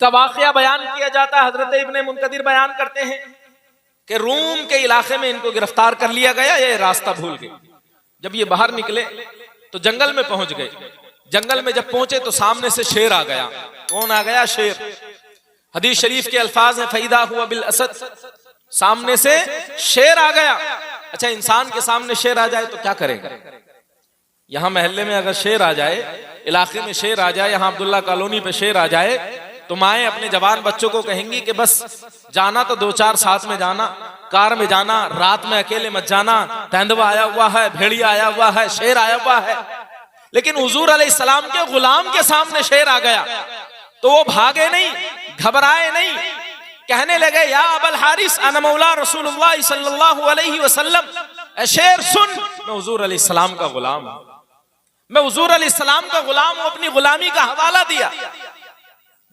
का वाकया बयान किया जाता है। हजरत इब्ने मुनकदिर बयान करते हैं कि रूम के इलाके में इनको गिरफ्तार कर लिया गया, ये रास्ता भूल गए। जब ये बाहर निकले तो जंगल में पहुंच गए। जंगल में जब पहुंचे तो सामने से शेर आ गया। कौन आ गया? शेर। हदीस शरीफ के अल्फाज हैं फैदा हुआ बिल असद, सामने से शेर आ गया। अच्छा, इंसान के सामने शेर आ जाए तो क्या करेगा? यहां मोहल्ले में अगर शेर आ जाए, इलाके में शेर आ जाए, यहां अब्दुल्ला कॉलोनी पे शेर आ जाए, तो माएं अपने जवान बच्चों को कहेंगी कि बस जाना तो 2-4 साथ में जाना, कार में जाना, रात में अकेले मत जाना, तेंदुआ आया हुआ है, भेड़िया आया हुआ है, शेर आया हुआ है। लेकिन हुजूर अलैहिस्सलाम के गुलाम के सामने शेर आ गया तो वो भागे नहीं, घबराए नहीं, कहने लगे या अबल हारिस अना मौला रसूलुल्लाह सल्लल्लाहु अलैहि वसल्लम, ए शेर सुन, मैं हुजूर अलैहिस्सलाम का गुलाम हूं, मैं हुजूर अलैहिस्सलाम का गुलाम हूं। अपनी गुलामी का हवाला दिया।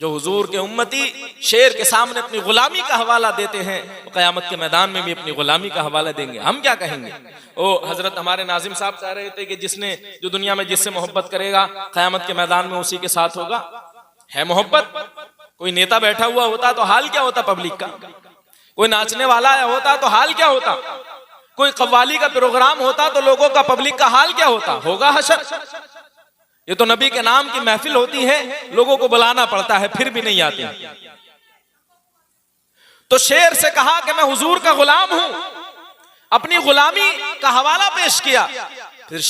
जो हुजूर के उम्मती शेर के सामने अपनी गुलामी का हवाला देते हैं तो क़यामत के मैदान में भी अपनी गुलामी का हवाला देंगे। हम क्या कहेंगे? ओ हजरत हमारे नाजिम साहब कह रहे थे कि जिसने जो दुनिया में जिससे मोहब्बत करेगा क़यामत के मैदान में उसी के साथ होगा। है मोहब्बत? कोई नेता बैठा हुआ होता तो हाल क्या होता पब्लिक का? कोई नाचने वाला आया होता तो हाल क्या होता? कोई कव्वाली का प्रोग्राम होता तो लोगों का, पब्लिक का हाल क्या होता? होगा हशर। ये तो नबी के नाम की महफिल होती है, लोगों को बुलाना पड़ता है, फिर भी नहीं आते। तो शेर से कहा कि मैं हुजूर का गुलाम हूं, अपनी गुलामी का हवाला पेश किया। फिर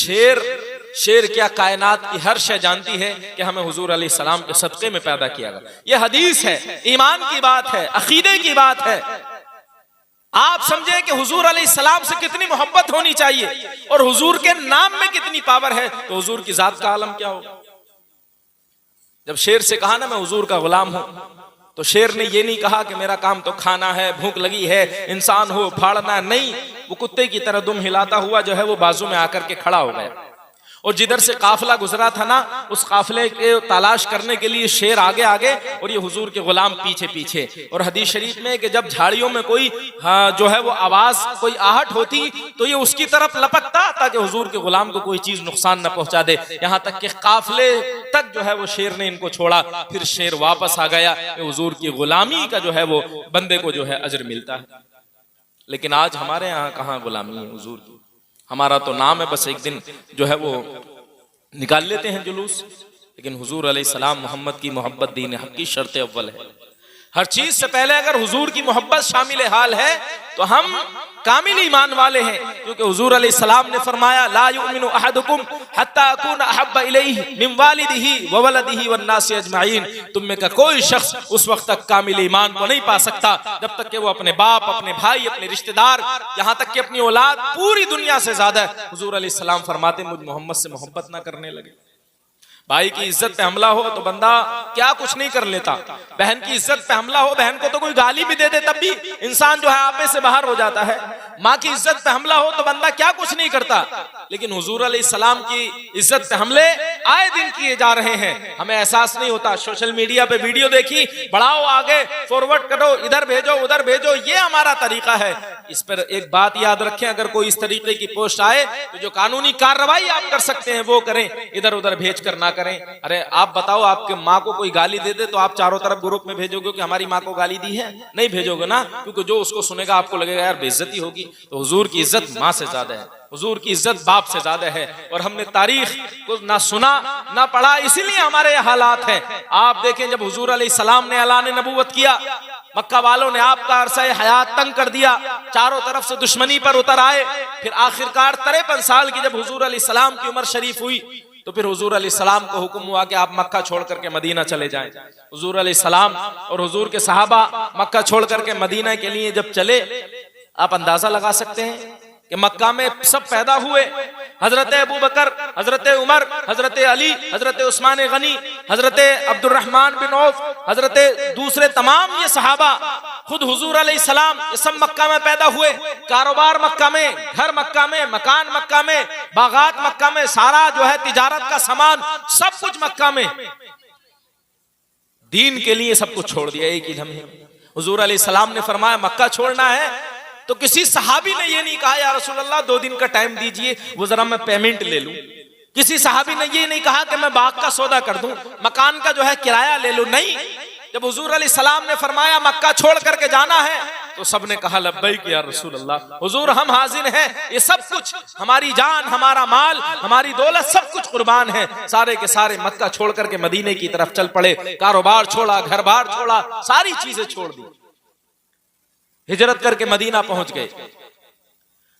शेर क्या कायनात की हर शय जानती है कि हमें हुजूर अलैहिस्सलाम के सदक़े में पैदा किया गया। यह हदीस है, ईमान की बात है, अकीदे की बात है। आप समझे कि हुजूर अलैहिस्सलाम से कितनी मोहब्बत होनी चाहिए और हुजूर के नाम में कितनी पावर है, तो हुजूर की जात का आलम क्या होगा। जब शेर से कहा ना मैं हुजूर का गुलाम हूं, तो शेर ने ये नहीं कहा कि मेरा काम तो खाना है, भूख लगी है, इंसान हो फाड़ना, नहीं। वो कुत्ते की तरह दुम हिलाता हुआ जो है वो बाजू में आकर के खड़ा हो गया। और जिधर से काफिला गुजरा था ना, उस काफिले के तलाश करने के लिए शेर आगे आगे और ये हुजूर के गुलाम पीछे पीछे। और हदीस शरीफ में कि जब झाड़ियों में कोई जो है वो आवाज, कोई आहट होती तो ये उसकी तरफ लपकता ताकि हुजूर के गुलाम को कोई चीज नुकसान न पहुंचा दे। यहाँ तक कि काफिले तक जो है वो शेर ने इनको छोड़ा। फिर शेर वापस आ गया। हुजूर की गुलामी का जो है वो बंदे को जो है अजर मिलता है। लेकिन आज हमारे यहाँ कहाँ गुलामी है हुजूर की? हमारा तो नाम है, बस एक दिन जो है वो निकाल लेते हैं जुलूस। लेकिन हुजूर अलैहिस्सलाम मोहम्मद की मोहब्बत दीन हक की शर्त अव्वल है। हर चीज से पहले अगर हुजूर की मोहब्बत शामिल हाल है तो हम कामिल ईमान वाले हैं। क्योंकि हुजूर अलैहिस्सलाम ने फरमाया ला युमिनु अहदुकुम हत्ता अकून अहब्बा इलैहि मिन वालिदिही व वलदिही वन नासि अजमाइन। तुम में का कोई शख्स उस वक्त तक कामिल ईमान को नहीं पा सकता जब तक कि वो अपने बाप, अपने भाई, अपने रिश्तेदार, यहाँ तक कि अपनी औलाद, पूरी दुनिया से ज्यादा हुजूर अलैहिस्सलाम फरमाते मुझ मोहम्मद से मोहब्बत ना करने लगे। भाई की इज्जत पे हमला हो तो बंदा क्या कुछ नहीं कर लेता। बहन की इज्जत पे हमला हो, बहन को तो कोई गाली भी दे दे तब भी इंसान जो है आपे से बाहर हो जाता है। माँ की इज्जत पे हमला हो तो बंदा क्या कुछ नहीं करता। लेकिन हुजूर अलैहिस्सलाम की इज्जत पे हमले आए दिन किए जा रहे हैं। हमें एहसास नहीं होता। सोशल मीडिया पे वीडियो देखी, बढ़ाओ आगे, फॉरवर्ड करो, इधर भेजो उधर भेजो, ये हमारा तरीका है। इस पर एक बात याद रखें, अगर कोई इस तरीके की पोस्ट आए तो जो कानूनी कार्रवाई आप कर सकते हैं वो करें, इधर उधर भेज कर ना करें। अरे आप बताओ, आपके माँ को कोई गाली दे दे तो आप चारों तरफ ग्रुप में भेजोगे कि हमारी माँ को गाली दी है? नहीं भेजोगे ना, क्योंकि जो उसको सुनेगा आपको लगेगा यार बेइज्जती होगी। तो हुजूर की इज्जत माँ से ज्यादा है, हुजूर की इज्जत बाप से ज्यादा है। और हमने तारीख को ना सुना ना पढ़ा, इसीलिए हमारे हालात हैं। आप देखें जब हुजूर अलैहिस्सलाम ने ऐलान नबूवत किया, मक्का वालों ने आपका अरसा हयात तंग कर दिया, चारों तरफ से दुश्मनी पर उतर आए। फिर आखिरकार 53 साल की जब हुजूर अलैहिस्सलाम की उम्र शरीफ हुई तो फिर हुजूर अलैहिस्सलाम को हुक्म हुआ कि आप मक्का छोड़ करके मदीना चले जाएं। हुजूर अलैहिस्सलाम और हुजूर के सहाबा मक्का छोड़ करके मदीना के लिए जब चले, आप अंदाजा लगा सकते हैं कि मक्का में सब पैदा हुए। हजरत अबू बकर, हजरत उमर, हजरत अली, हजरत उस्मान गनी, हजरत अब्दुर्रहमान बिन औफ, हजरत दूसरे तमाम ये सहाबा, खुद हुजूर अलैहिस्सलाम, ये सब मक्का में पैदा हुए। कारोबार मक्का में, घर मक्का में, मकान मक्का में, बागात मक्का में, सारा जो है तिजारत का सामान सब कुछ मक्का में। दीन के लिए सब कुछ छोड़ दिया एक ही लम्हे में। हुजूर अलैहिस्सलाम ने फरमाया मक्का छोड़ना है तो किसी सहाबी ने ये नहीं कहा या रसूलल्लाह 2 दिन का टाइम दीजिए, वो जरा मैं पेमेंट ले लूं। किसी सहाबी ने ये नहीं कहा कि मैं बाग का सौदा कर दूं, मकान का जो है किराया ले लूं। नहीं, जब हुजूर अलैहिस्सलाम ने फरमाया मक्का छोड़ करके जाना है, तो सबने कहा लब्बैक या रसूल अल्लाह, हुजूर हम हाजिर हैं, ये सब कुछ, हमारी जान, हमारा माल, हमारी दौलत, सब कुछ कुर्बान है। सारे के सारे मक्का छोड़ करके मदीने की तरफ चल पड़े, कारोबार छोड़ा, घर बार छोड़ा, सारी चीजें छोड़ दी, हिजरत करके मदीना पहुंच गए।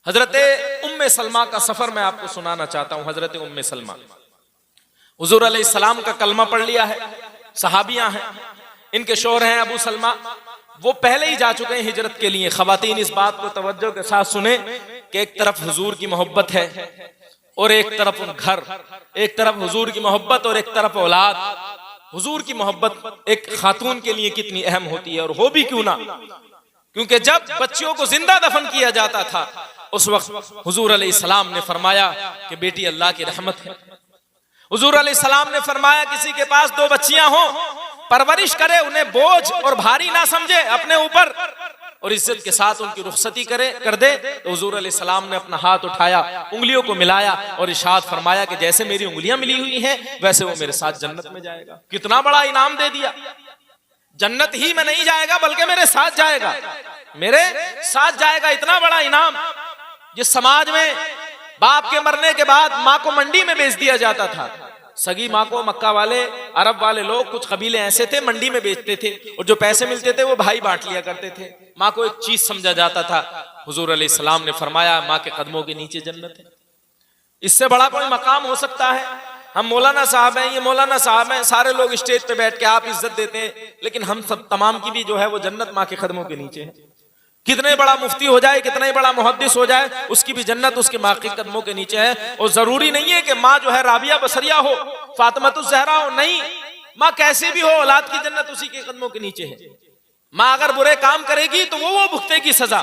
हजरते उम्मे सलमा का सफर मैं आपको सुनाना चाहता हूं। हजरते उम्मे सलमा हुजूर अलैहिस्सलाम का कलमा पढ़ लिया है, सहाबियां हैं, इनके शोहर हैं अबू सलमा, वो पहले ही जा चुके हैं हिजरत के लिए। खवातीन इस बात को तवज्जो के साथ सुने कि एक तरफ हुजूर की मोहब्बत है और एक तरफ उन घर, एक तरफ हुजूर की मोहब्बत और एक तरफ औलाद। हुजूर की मोहब्बत एक खातून के लिए कितनी अहम होती है, और हो भी क्यों ना, क्योंकि जब बच्चियों को जिंदा दफन किया जाता था उस वक्त हुजूर अलैहिस्सलाम ने फरमाया कि बेटी अल्लाह की रहमत है। हुजूर अलैहिस्सलाम ने फरमाया किसी के पास 2 बच्चियां हो, परवरिश करे, उन्हें बोझ और भारी ना समझे अपने ऊपर, और इज्जत के साथ उनकी रुखसती कर दे। तो हुजूर अलैहिस्सलाम ने अपना हाथ उठाया, उंगलियों को मिलाया और इरशाद फरमाया कि जैसे मेरी उंगलियां मिली हुई हैं वैसे वो मेरे साथ जन्नत में जाएगा। कितना बड़ा इनाम दे दिया, जन्नत ही में नहीं जाएगा बल्कि मेरे साथ जाएगा, मेरे साथ जाएगा। इतना बड़ा इनाम। जिस समाज में बाप के मरने के बाद माँ को मंडी में बेच दिया जाता था, सगी माँ को मक्का वाले, अरब वाले लोग, कुछ कबीले ऐसे थे, मंडी में बेचते थे और जो पैसे मिलते थे वो भाई बांट लिया करते थे। माँ को एक चीज समझा जाता था। हुजूर अलैहिस्सलाम ने फरमाया माँ के कदमों के नीचे जन्नत है। इससे बड़ा कोई मकाम हो सकता है? हम मौलाना साहब हैं, ये मौलाना साहब हैं, सारे लोग स्टेज पे बैठ के आप इज्जत देते हैं, लेकिन हम सब तमाम की भी जो है वो जन्नत माँ के कदमों के नीचे है। कितने बड़ा मुफ्ती हो जाए, कितना ही बड़ा मुहद्दिस हो जाए, उसकी भी जन्नत उसके माँ के कदमों के नीचे है। और जरूरी नहीं है कि माँ जो है राबिया बसरिया हो, फातिमातुज़ ज़हरा हो, नहीं, माँ कैसे भी हो, औलाद की जन्नत उसी के कदमों के नीचे है। माँ अगर बुरे काम करेगी तो वो भुगतेगी सजा,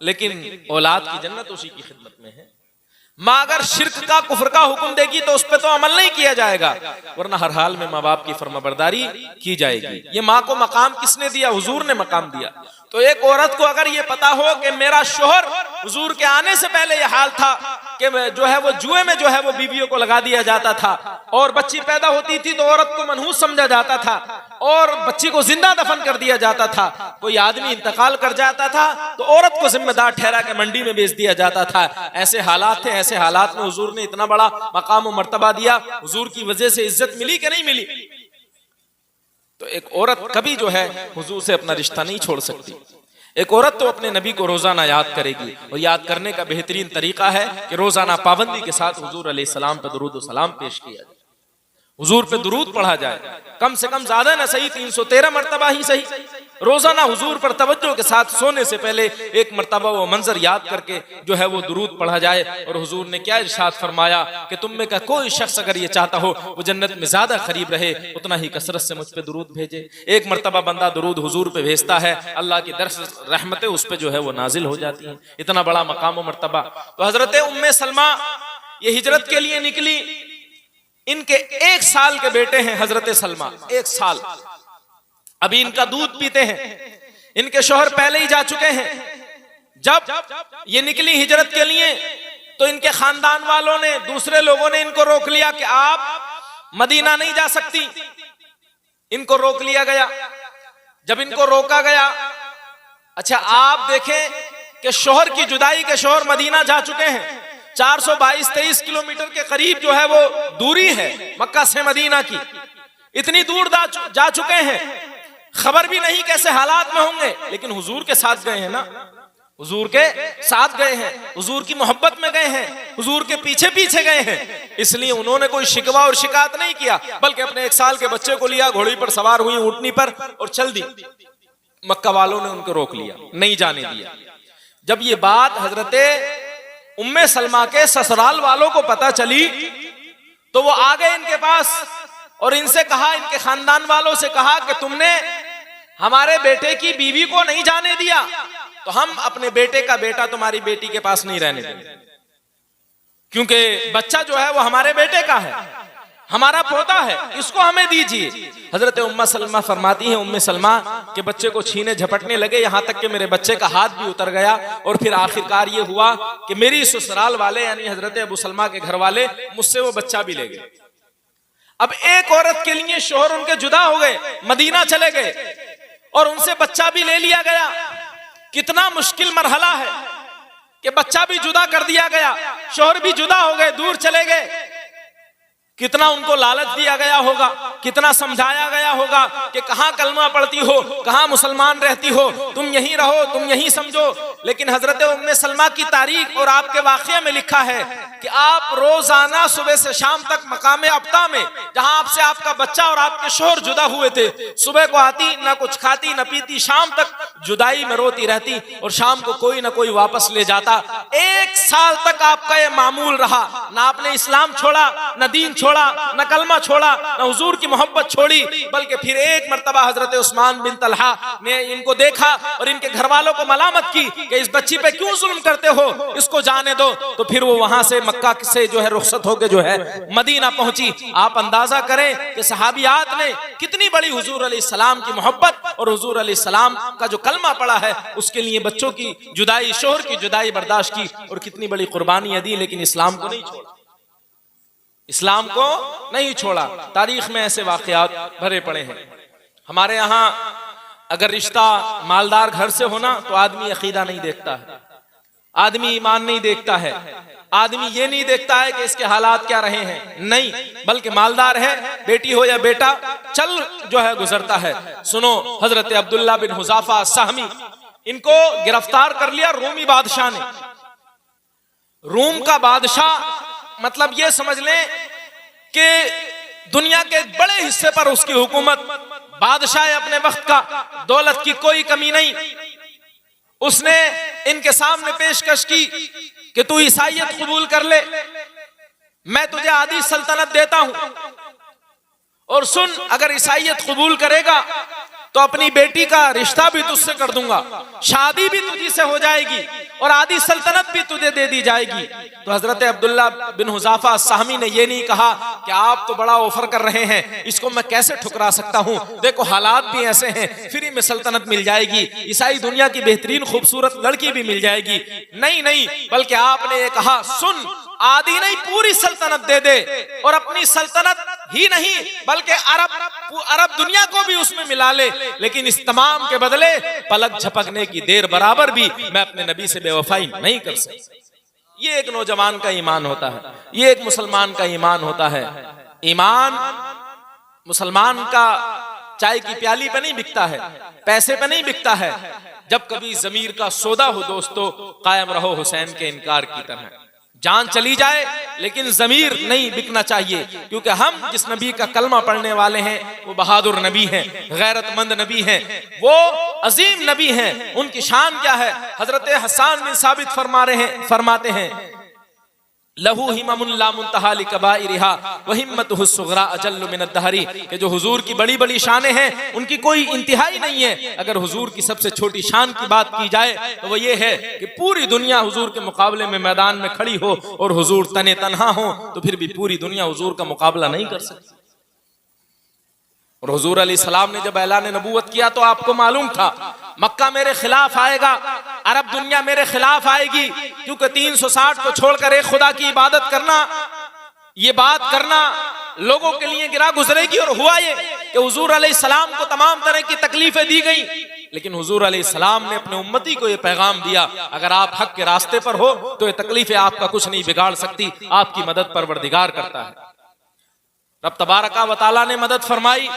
लेकिन औलाद की जन्नत उसी की खिदमत में है। माँ अगर शिर्क का, कुफ्र का हुक्म देगी तो उस पर तो अमल नहीं किया जाएगा, वरना हर हाल में माँ बाप की फरमाबरदारी की जाएगी। ये माँ को मकाम किसने दिया? हुजूर ने मकाम दिया। तो एक औरत को अगर ये पता हो कि मेरा शोहर हुजूर के आने से पहले ये हाल था कि जो है वो जुए में जो है वो बीवियों को लगा दिया जाता था, और बच्ची पैदा होती थी तो औरत को मनहूस समझा जाता था और बच्ची को जिंदा दफन कर दिया जाता था। कोई आदमी इंतकाल कर जाता था तो औरत को जिम्मेदार ठहरा के मंडी में बेच दिया जाता था। ऐसे हालात थे। ऐसे हालात में हुजूर ने इतना बड़ा मकाम और मर्तबा दिया। हुजूर की वजह से इज्जत मिली कि नहीं मिली? तो एक औरत कभी जो है हुजूर से अपना रिश्ता नहीं छोड़ सकती। एक औरत तो अपने नबी को रोजाना याद करेगी, और याद करने का बेहतरीन तरीका है कि रोजाना पाबंदी के साथ हुजूर अलैहिस्सलाम पर दुरूद व सलाम पेश किया जाए, हुजूर पे दुरूद पढ़ा जाए, कम से कम ज्यादा ना सही 313 मरतबा ही सही। रोजाना हुजूर पर तवज्जो के साथ सोने से पहले एक मरतबा वो मंजर याद करके जो है वो दुरूद पढ़ा जाए। और हुजूर ने क्या इरशाद फरमाया कि तुम में का कोई शख्स अगर ये चाहता हो वो जन्नत में ज्यादा करीब रहे, उतना ही कसरत से मुझ पे दुरूद भेजे। एक मरतबा बंदा दुरूद हुजूर पे भेजता है, अल्लाह की दरस रहमतें उस पे जो है वो नाजिल हो जाती हैं। इतना बड़ा मकाम व मरतबा। तो हजरत उम्मे सलमा ये हिजरत के लिए निकली। इनके 1 साल के बेटे हैं हजरत सलमा, 1 साल, अभी इनका दूध पीते हैं। इनके शौहर पहले ही जा चुके हैं। जब ये निकली हिजरत के लिए तो इनके खानदान वालों ने, दूसरे लोगों ने इनको रोक लिया कि आप मदीना नहीं जा सकती। इनको रोक लिया गया। जब इनको रोका गया, अच्छा आप देखें कि शौहर की जुदाई के शौहर मदीना जा चुके हैं। 422-23 किलोमीटर के करीब जो है वो दूरी है मक्का से मदीना की। इतनी दूर जा चुके हैं, खबर भी नहीं कैसे हालात में होंगे, लेकिन हुजूर के साथ गए हैं ना, हुजूर के साथ गए हैं, हुजूर की मोहब्बत में गए हैं, हुजूर के पीछे पीछे गए हैं। इसलिए उन्होंने कोई शिकवा और शिकायत नहीं किया, बल्कि अपने 1 साल के बच्चे को लिया, घोड़ी पर सवार हुई, ऊंटनी पर, और चल दी। मक्का वालों ने उनको रोक लिया, नहीं जाने दिया। जब ये बात हजरते उम्मे सलमा के ससुराल वालों को पता चली तो वो आ गए इनके पास और इनसे कहा, इनके खानदान वालों से कहा कि तुमने हमारे बेटे की बीवी को नहीं जाने दिया, तो हम अपने बेटे का बेटा तुम्हारी बेटी के पास नहीं रहने देंगे, क्योंकि बच्चा जो है वो हमारे बेटे का है, हमारा पोता है, इसको हमें दीजिए। हजरत उम्मा सलमा फरमाती हैं, उम्मे सलमा के बच्चे को छीने झपटने लगे, यहाँ तक कि मेरे बच्चे का हाथ भी उतर गया। और फिर आखिरकार ये हुआ कि मेरी ससुराल वाले यानी हजरत अबू सलमा के घर वाले मुझसे वो बच्चा भी ले गए। अब एक औरत के लिए शोहर उनके जुदा हो गए, मदीना चले गए और उनसे बच्चा भी ले लिया गया। कितना मुश्किल मरहला है कि बच्चा भी जुदा कर दिया गया, शोहर भी जुदा हो गए, दूर चले गए। कितना उनको लालच दिया गया होगा, कितना समझाया गया होगा कि कहां कलमा पढ़ती हो, कहां मुसलमान रहती हो, तुम यहीं रहो, तुम यहीं समझो। लेकिन हजरत उम्मे सलमा की तारीख और आपके वाक़या में लिखा है कि आप रोजाना सुबह से शाम तक मकामे अब्ता में, जहां आपसे आपका बच्चा और आपके शोहर जुदा हुए थे, सुबह को आती, ना कुछ खाती न पीती, शाम तक जुदाई में रोती रहती और शाम को कोई ना कोई वापस ले जाता। 1 साल तक आपका ये मामूल रहा, ना आपने इस्लाम छोड़ा, न दीन छोड़ा, न कलमा छोड़ा, न हुजूर की मोहब्बत छोड़ी, बल्कि फिर एक मर्तबा हजरत उस्मान बिन तलहा ने इनको देखा और इनके घर वालों को मलामत की कि इस बच्ची पे क्यों जुल्म करते हो, इसको जाने दो। तो फिर वो वहां से मक्का से जो है रुखसत होकर जो है मदीना पहुंची। आप अंदाजा करें कि सहाबियात ने कितनी बड़ी हुजूर अलैहिस्सलाम की मोहब्बत और हुजूर अलैहिस्सलाम का जो कलमा पड़ा है उसके लिए बच्चों की जुदाई, शोहर की जुदाई बर्दाश्त की और कितनी बड़ी कुर्बानियां दी, लेकिन इस्लाम को नहीं छोड़ा, इस्लाम को नहीं छोड़ा। तारीख में ऐसे वाकयात भरे पड़े हैं। हमारे यहाँ अगर रिश्ता मालदार घर से होना तो आदमी अकीदा नहीं देखता है, आदमी ईमान नहीं देखता है, आदमी ये नहीं देखता है कि इसके हालात क्या रहे हैं, नहीं, बल्कि मालदार है, बेटी हो या बेटा, चल जो है गुजरता है। सुनो, हजरत अब्दुल्ला बिन हुज़ाफा सहमी, इनको गिरफ्तार कर लिया रूमी बादशाह ने। रूम का बादशाह मतलब ये समझ लें कि दुनिया के बड़े हिस्से पर उसकी हुकूमत, बादशाह अपने वक्त का, दौलत की कोई कमी नहीं। उसने इनके सामने पेशकश की कि तू ईसाईयत कबूल कर ले, मैं तुझे आधी सल्तनत देता हूं, और सुन, अगर ईसाईयत कबूल करेगा तो अपनी बेटी का रिश्ता भी तुझसे कर दूंगा, शादी भी तुझी से हो जाएगी और आधी सल्तनत भी तुझे दे दी जाएगी। तो हजरत अब्दुल्ला बिन हुज़ाफा साहमी ने ये नहीं कहा कि आप तो बड़ा ऑफर कर रहे हैं, इसको मैं कैसे ठुकरा सकता हूं, देखो हालात भी ऐसे हैं, फ्री में सल्तनत मिल जाएगी, ईसाई दुनिया की बेहतरीन खूबसूरत लड़की भी मिल जाएगी। नहीं नहीं, बल्कि आपने ये कहा, सुन, आधी नहीं पूरी सल्तनत दे दे, और अपनी सल्तनत ही नहीं बल्कि अरब दुनिया को भी उसमें मिला ले, लेकिन इस तमाम के बदले पलक झपकने की देर बराबर भी मैं अपने नबी से बेवफाई नहीं कर सकता। ये एक नौजवान का ईमान होता है, ये एक मुसलमान का ईमान होता है। ईमान मुसलमान का चाय की प्याली पे नहीं बिकता है, पैसे पे नहीं बिकता है। जब कभी जमीर का सौदा हो दोस्तों, कायम रहो हुसैन के इनकार की तरह, जान चली जाए लेकिन जमीर नहीं बिकना चाहिए, क्योंकि हम जिस नबी का कलमा पढ़ने वाले हैं वो बहादुर नबी हैं, गैरतमंद नबी हैं, वो अजीम नबी हैं। उनकी शान क्या है? हजरत हसन बिन साबित फरमाते हैं, लहू हिममुन ला मुंतहा लिकबाइरिहा व हिम्मतुहु सुगरा अजल्लु मिन अद-दहरी, कि जो हुजूर की बड़ी बड़ी शानें हैं उनकी कोई इंतहाई नहीं है। अगर हुजूर की सबसे छोटी शान की बात की जाए तो वो ये है कि पूरी दुनिया हुजूर के मुकाबले में मैदान में खड़ी हो और हुजूर तने तन्हा हो तो फिर भी पूरी दुनिया हुजूर का मुकाबला नहीं कर सकती। और हुजूर अलैहिस्सलाम ने जब ऐलान नबूवत किया तो आपको मालूम था मक्का मेरे खिलाफ आएगा, अरब दुनिया मेरे खिलाफ आएगी, क्योंकि 360 को छोड़कर एक खुदा की इबादत करना, ये बात करना लोगों के लिए गिरा गुजरेगी। और हुआ ये कि हुजूर अलैहिस्सलाम को तमाम तरह की तकलीफें दी गई, लेकिन हुजूर अलैहिस्सलाम ने अपने उम्मती को ये पैगाम दिया, अगर आप हक के रास्ते पर हो तो ये तकलीफें आपका कुछ नहीं बिगाड़ सकती, आपकी मदद परवरदिगार करता है। रब तबारका व तआला ने मदद फरमाई,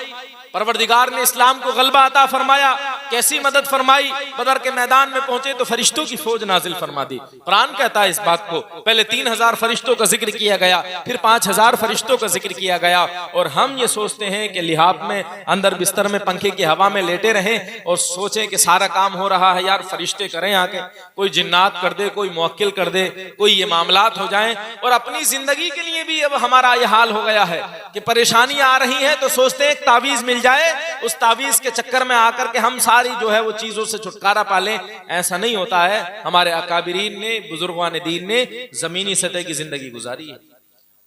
परवरदिगार ने इस्लाम को गलबा अता फरमाया। कैसी मदद फरमाई? बदर के मैदान में पहुंचे तो फरिश्तों की फौज नाजिल फरमा दी। कुरान कहता है इस बात को, पहले 3000 फरिश्तों का जिक्र किया गया, फिर 5000 फरिश्तों का जिक्र किया गया। और हम ये सोचते हैं कि लिहाफ में अंदर बिस्तर में पंखे की हवा में लेटे रहें और सोचें कि सारा काम हो रहा है, यार फरिश्ते करें आके, कोई जिन्नात कर दे, कोई मुवक्किल कर दे, कोई ये मामलात हो जाएं। और अपनी जिंदगी के लिए भी अब हमारा ये हाल हो गया है कि परेशानियां आ रही हैं तो सोचते हैं एक तावीज मिल जाए, उस तावीज के चक्कर में आकर के हम सारी जो है वो चीजों से छुटकारा पा लें। ऐसा नहीं होता है। हमारे अकाबिरीन ने, बुजुर्गान दीन ने जमीनी सतह की जिंदगी गुजारी है,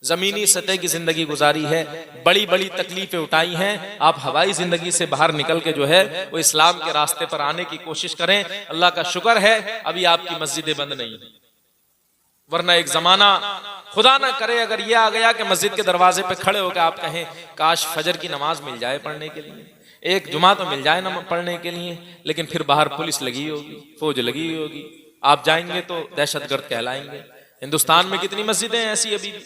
जमीनी सतह की जिंदगी गुजारी है, बड़ी बड़ी तकलीफें उठाई हैं। आप हवाई जिंदगी से बाहर निकल के जो है वो इस्लाम के रास्ते पर आने की कोशिश करें। अल्लाह का शुक्र है अभी आपकी मस्जिदें बंद नहीं है, वरना एक जमाना खुदा ना करे अगर ये आ गया कि मस्जिद के दरवाजे पे खड़े होकर आप कहें काश फजर की नमाज मिल जाए पढ़ने के लिए, एक जुमा तो मिल जाए ना पढ़ने के लिए, लेकिन फिर बाहर पुलिस लगी होगी, फौज लगी होगी, आप जाएंगे तो दहशतगर्द कहलाएंगे। हिंदुस्तान में कितनी मस्जिदें हैं ऐसी अभी भी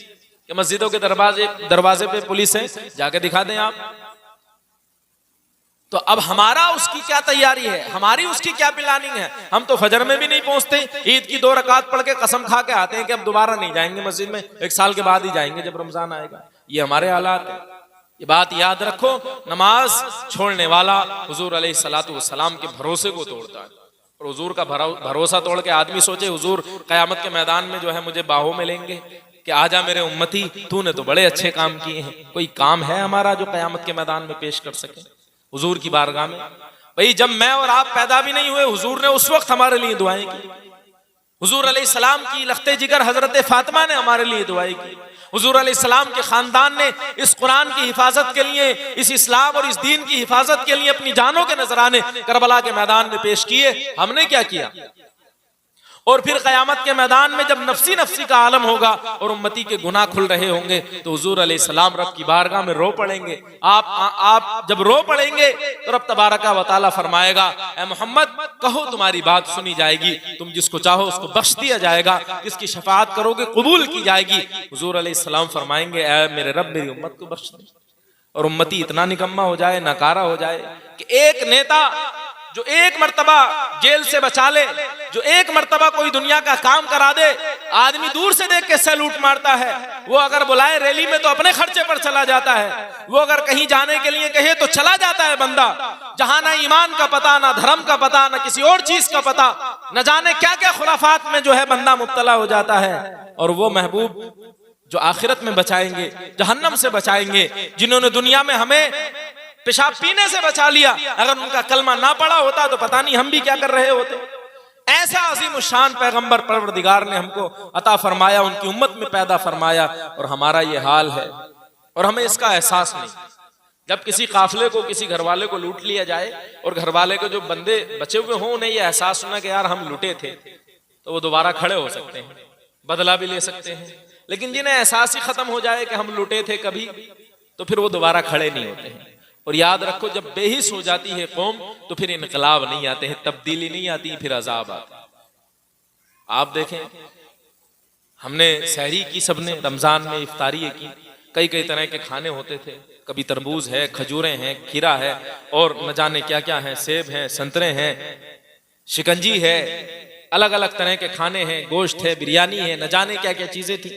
कि मस्जिदों के दरवाजे पे पुलिस है, जाके दिखा दें आप। तो अब हमारा उसकी क्या तैयारी है, हमारी उसकी क्या प्लानिंग है? हम तो फजर में भी नहीं पहुंचते, ईद की 2 रकात पढ़ के कसम खा के आते हैं कि अब दोबारा नहीं जाएंगे मस्जिद में, 1 साल के बाद ही जाएंगे जब रमजान आएगा। ये हमारे हालात है। ये बात याद रखो, नमाज छोड़ने वाला हुजूर अलैहिस्सलातु वस्सलाम के भरोसे को तोड़ता है। और हुजूर का भरोसा तोड़ के आदमी सोचे हुजूर क़यामत के मैदान में जो है मुझे बाहों में लेंगे कि आजा मेरे उम्मती, तूने तो बड़े अच्छे काम किए हैं। कोई काम है हमारा जो क़यामत के मैदान में पेश कर सके हुजूर की बारगाह में? भाई जब मैं और आप पैदा भी नहीं हुए हुजूर ने उस वक्त हमारे लिए दुआएं की। हुजूर अलैहिस्सलाम की लख्ते जिगर हजरत फातिमा ने हमारे लिए दुआएं की। हुजूर अलैहिस्सलाम के खानदान ने इस कुरान की हिफाजत के लिए, इस इस्लाम और इस दीन की हिफाजत के लिए अपनी जानों के नजराने करबला के मैदान में पेश किए। हमने क्या किया? और फिर क़यामत के मैदान में जब नफ्सी नफ्सी का आलम होगा और उम्मती के गुनाह खुल रहे होंगे तो हुजूर अलैहिस्सलाम रब की बारगाह में रो पड़ेंगे। आप जब रो पड़ेंगे तो रब तबारका व तआला फरमाएगा, ए मोहम्मद कहो तुम्हारी बात सुनी जाएगी, तुम जिसको चाहो उसको बख्श दिया जाएगा, किसकी शफाअत करोगे कबूल की जाएगी। हुजूर अलैहिस्सलाम फरमाएंगे, ए मेरे रब मेरी उम्मत को बख्श दे। और उम्मती इतना निकम्मा हो जाए, नकारा हो जाए कि एक नेता जो एक मर्तबा जेल से बचा ले, जो एक मर्तबा कोई दुनिया का काम करा दे, आदमी दूर से देख के सैल्यूट मारता है। वो अगर बुलाए रैली में तो अपने खर्चे पर चला जाता है, वो अगर कहीं जाने के लिए कहे तो चला जाता है बंदा, जहां ना ईमान का पता, ना धर्म का पता, ना किसी और चीज का पता, न जाने क्या क्या खुराफात में जो है बंदा मुब्तला हो जाता है। और वो महबूब जो आखिरत में बचाएंगे, जहन्नम से बचाएंगे, जिन्होंने दुनिया में हमें पेशाब पीने से बचा लिया, अगर उनका कलमा ना पड़ा होता तो पता नहीं हम भी क्या कर रहे होते। ऐसा अजीम शान पैगंबर परवरदिगार ने हमको अता फरमाया, उनकी उम्मत में पैदा फरमाया, और हमारा ये हाल है और हमें इसका एहसास नहीं। जब किसी काफिले को, किसी घरवाले को लूट लिया जाए और घरवाले के जो बंदे बचे हुए हों उन्हें ये एहसास होना कि यार हम लूटे थे, तो वो दोबारा खड़े हो सकते हैं, बदला भी ले सकते हैं। लेकिन जिन्हें एहसास ही खत्म हो जाए कि हम लूटे थे कभी, तो फिर वो दोबारा खड़े नहीं होते हैं। और याद रखो, जब बेहिस हो जाती है कौम तो फिर इनकलाब नहीं आते हैं, तब्दीली नहीं आती, फिर अजाब आता है। आप देखें, हमने सहरी की, सबने रमजान में इफ्तारी की, कई कई तरह के खाने होते थे, कभी तरबूज है, खजूरें हैं, खीरा है, और न जाने क्या क्या है, सेब हैं, संतरे हैं, शिकंजी है, अलग अलग तरह के खाने हैं, गोश्त है, बिरयानी है, न जाने क्या क्या चीजें थी।